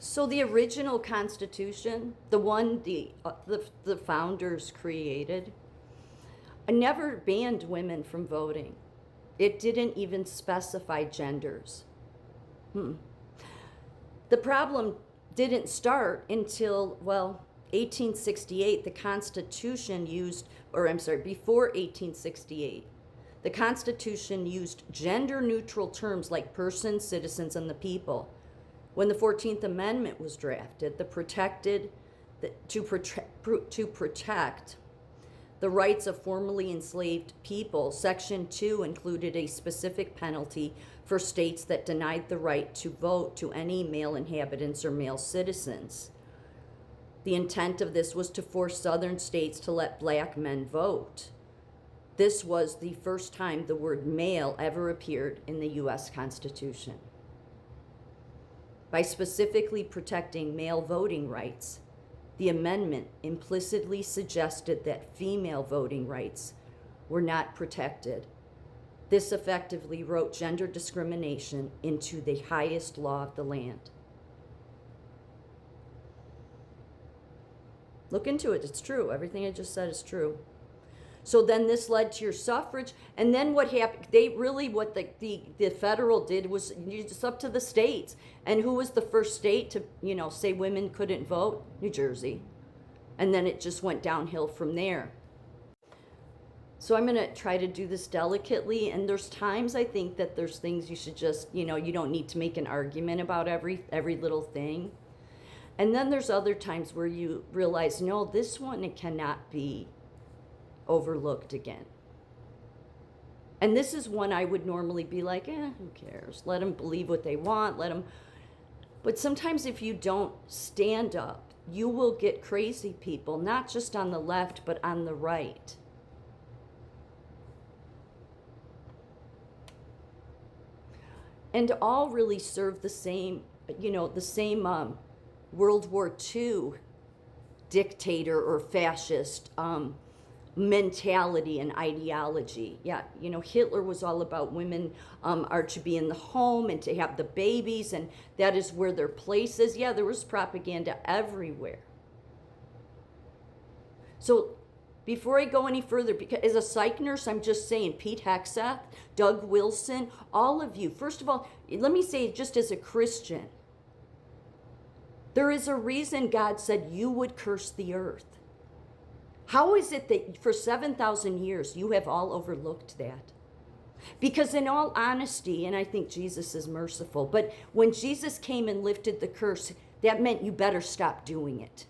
So the original Constitution, the one the founders created, never banned women from voting. It didn't even specify genders. The problem didn't start until, well, 1868. The Constitution used, or I'm sorry, before 1868, the Constitution used gender-neutral terms like person, citizens, and the people. When the 14th Amendment was drafted, to protect the rights of formerly enslaved people, Section 2 included a specific penalty for states that denied the right to vote to any male inhabitants or male citizens. The intent of this was to force southern states to let black men vote. This was the first time the word male ever appeared in the U.S. Constitution. By specifically protecting male voting rights, the amendment implicitly suggested that female voting rights were not protected. This effectively wrote gender discrimination into the highest law of the land. Look into it, it's true. Everything I just said is true. So then this led to your suffrage, and then what happened, what the federal did was it's up to the states. And who was the first state to, say women couldn't vote? New Jersey. And then it just went downhill from there. So I'm gonna try to do this delicately, and there's times I think that there's things you should just, you don't need to make an argument about every little thing. And then there's other times where you realize, no, this one, it cannot be overlooked again. And this is one I would normally be like, who cares? Let them believe what they want, let them. But sometimes if you don't stand up, you will get crazy people, not just on the left, but on the right. And all really serve the same, World War II dictator or fascist mentality and ideology. Yeah, Hitler was all about women are to be in the home and to have the babies, and that is where their place is. Yeah, there was propaganda everywhere. So before I go any further, because as a psych nurse, I'm just saying, Pete Hegseth, Doug Wilson, all of you, first of all, let me say just as a Christian, there is a reason God said you would curse the earth. How is it that for 7,000 years you have all overlooked that? Because in all honesty, and I think Jesus is merciful, but when Jesus came and lifted the curse, that meant you better stop doing it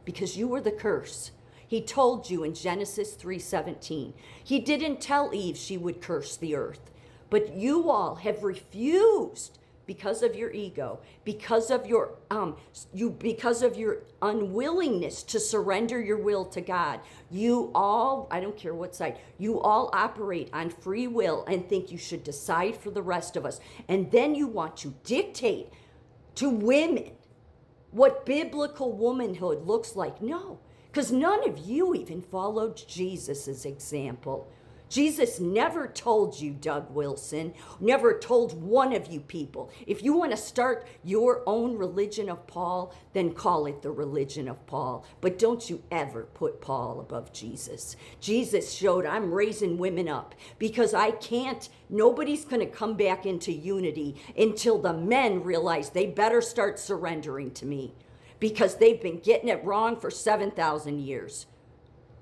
because you were the curse. He told you in Genesis 3:17. He didn't tell Eve she would curse the earth, but you all have refused because of your ego, because of your unwillingness to surrender your will to God. You all, I don't care what side, you all operate on free will and think you should decide for the rest of us. And then you want to dictate to women what biblical womanhood looks like. No, because none of you even followed Jesus's example. Jesus never told you, Doug Wilson, never told one of you people. If you want to start your own religion of Paul, then call it the religion of Paul. But don't you ever put Paul above Jesus. Jesus showed, I'm raising women up because nobody's going to come back into unity until the men realize they better start surrendering to me because they've been getting it wrong for 7,000 years.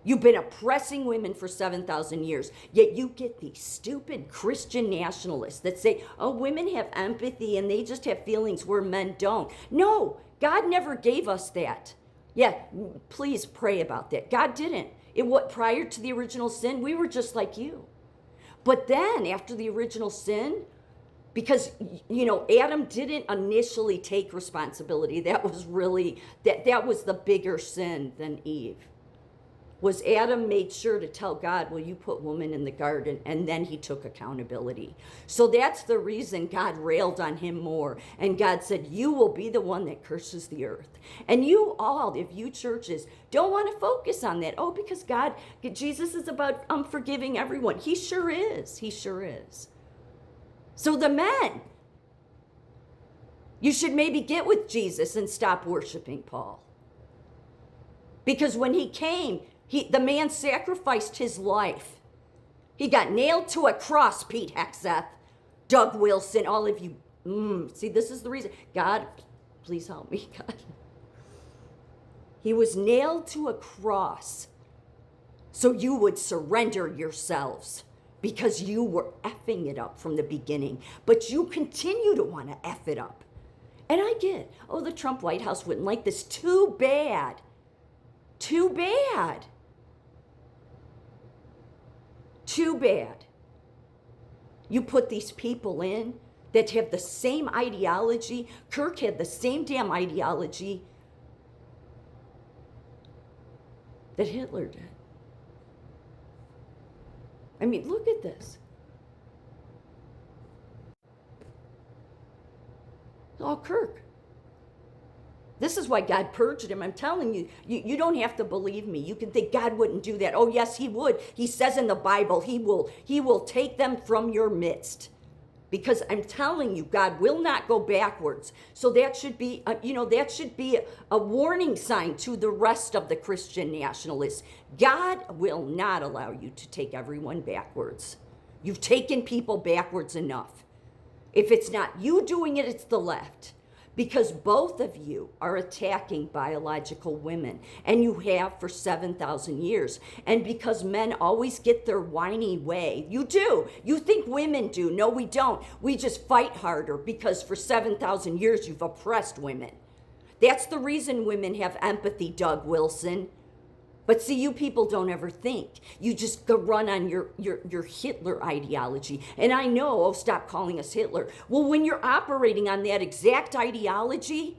You've been oppressing women for 7,000 years, yet you get these stupid Christian nationalists that say, women have empathy and they just have feelings where men don't. No, God never gave us that. Yeah, please pray about that. God didn't. Prior to the original sin, we were just like you. But then after the original sin, because, Adam didn't initially take responsibility. That was really, that was the bigger sin than Eve. Was Adam made sure to tell God, well, you put woman in the garden, and then he took accountability. So that's the reason God railed on him more. And God said, you will be the one that curses the earth. And you all, if you churches, don't want to focus on that. Because Jesus is about forgiving everyone. He sure is. He sure is. So the men, You should maybe get with Jesus and stop worshiping Paul. Because when he came, the man sacrificed his life. He got nailed to a cross, Pete Hegseth, Doug Wilson, all of you. See, this is the reason. God, please help me, God. He was nailed to a cross so you would surrender yourselves because you were effing it up from the beginning. But you continue to want to eff it up. And I get, the Trump White House wouldn't like this. Too bad. Too bad. Too bad. You put these people in that have the same ideology. Kirk had the same damn ideology that Hitler did. I mean, look at this. Oh, Kirk. This is why God purged him. I'm telling you, you don't have to believe me. You can think God wouldn't do that. Oh, yes, he would. He says in the Bible, he will take them from your midst. Because I'm telling you, God will not go backwards. So that should be, a warning sign to the rest of the Christian nationalists. God will not allow you to take everyone backwards. You've taken people backwards enough. If it's not you doing it, it's the left. Because both of you are attacking biological women, and you have for 7,000 years. And because men always get their whiny way, you do. You think women do. No, we don't. We just fight harder because for 7,000 years you've oppressed women. That's the reason women have empathy, Doug Wilson. But see, you people don't ever think. You just go run on your Hitler ideology. And I know, stop calling us Hitler. Well, when you're operating on that exact ideology,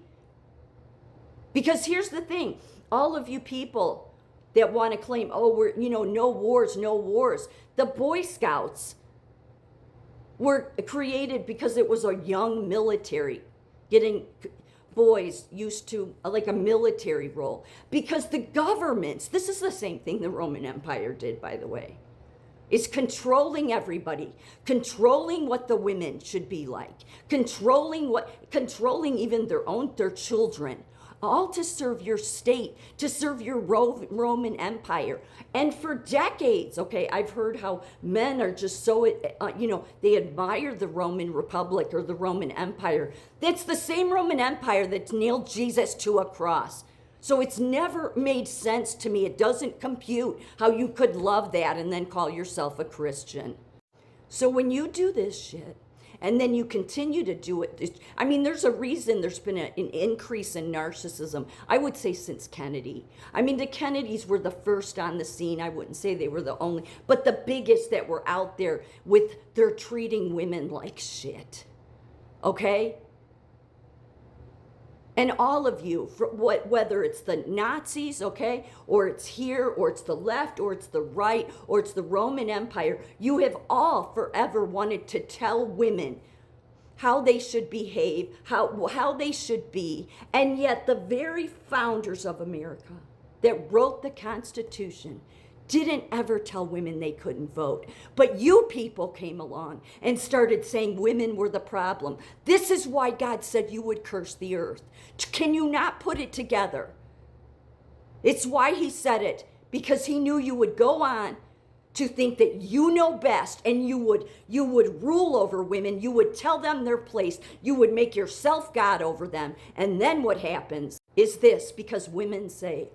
because here's the thing, all of you people that want to claim, we're, no wars, no wars. The Boy Scouts were created because it was a young military getting boys used to like a military role, because the governments, this is the same thing the Roman Empire did, by the way, is controlling everybody, controlling what the women should be like, controlling even their children, all to serve your state, to serve your Roman Empire. And for decades, I've heard how men are just so, they admire the Roman Republic or the Roman Empire. That's the same Roman Empire that nailed Jesus to a cross. So it's never made sense to me. It doesn't compute how you could love that and then call yourself a Christian. So when you do this shit, and then you continue to do it. There's a reason there's been an increase in narcissism, I would say, since Kennedy. The Kennedys were the first on the scene. I wouldn't say they were the only, but the biggest that were out there with they're treating women like shit. Okay? And all of you, whether it's the Nazis, or it's here, or it's the left, or it's the right, or it's the Roman Empire, you have all forever wanted to tell women how they should behave, how they should be. And yet the very founders of America that wrote the Constitution didn't ever tell women they couldn't vote. But you people came along and started saying women were the problem. This is why God said you would curse the earth. Can you not put it together? It's why he said it, because he knew you would go on to think that you know best, and you would rule over women. You would tell them their place. You would make yourself God over them. And then what happens is this, because women say,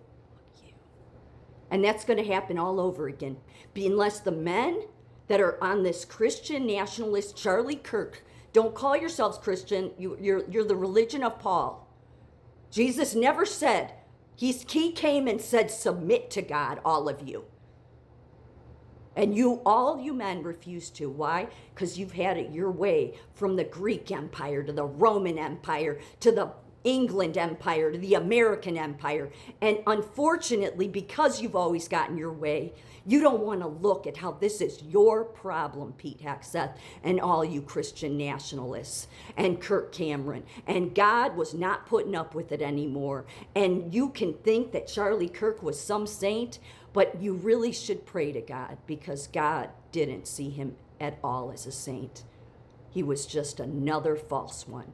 and that's going to happen all over again. Unless the men that are on this Christian nationalist Charlie Kirk, don't call yourselves Christian, you're the religion of Paul. Jesus never said, he came and said, submit to God, all of you. And all you men refuse to. Why? Because you've had it your way, from the Greek Empire to the Roman Empire to the England Empire to the American Empire. And unfortunately, because you've always gotten your way, you don't want to look at how this is your problem, Pete Hegseth, and all you Christian nationalists, and Kirk Cameron. And God was not putting up with it anymore. And you can think that Charlie Kirk was some saint, but you really should pray to God, because God didn't see him at all as a saint. He was just another false one.